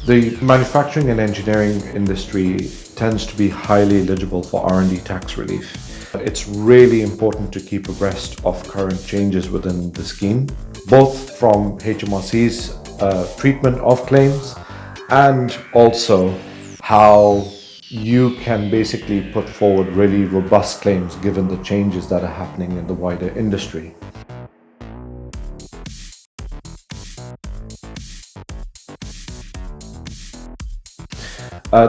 The manufacturing and engineering industry tends to be highly eligible for R&D tax relief. It's really important to keep abreast of current changes within the scheme, both from HMRC's treatment of claims and also how you can basically put forward really robust claims given the changes that are happening in the wider industry.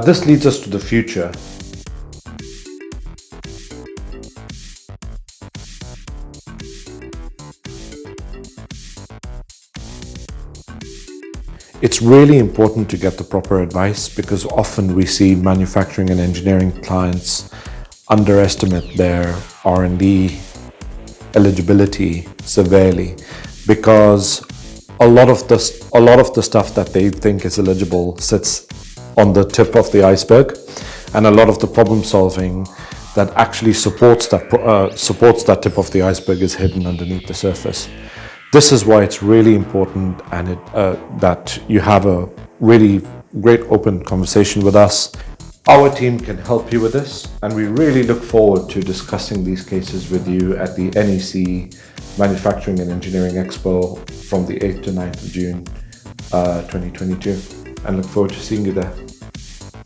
This leads us to the future. It's really important to get the proper advice because often we see manufacturing and engineering clients underestimate their R&D eligibility severely because a lot of the stuff that they think is eligible sits on the tip of the iceberg, and a lot of the problem solving that actually supports that tip of the iceberg is hidden underneath the surface. This is why it's really important that you have a really great open conversation with us. Our team can help you with this, and we really look forward to discussing these cases with you at the NEC Manufacturing and Engineering Expo from the 8th to 9th of June 2022, and look forward to seeing you there.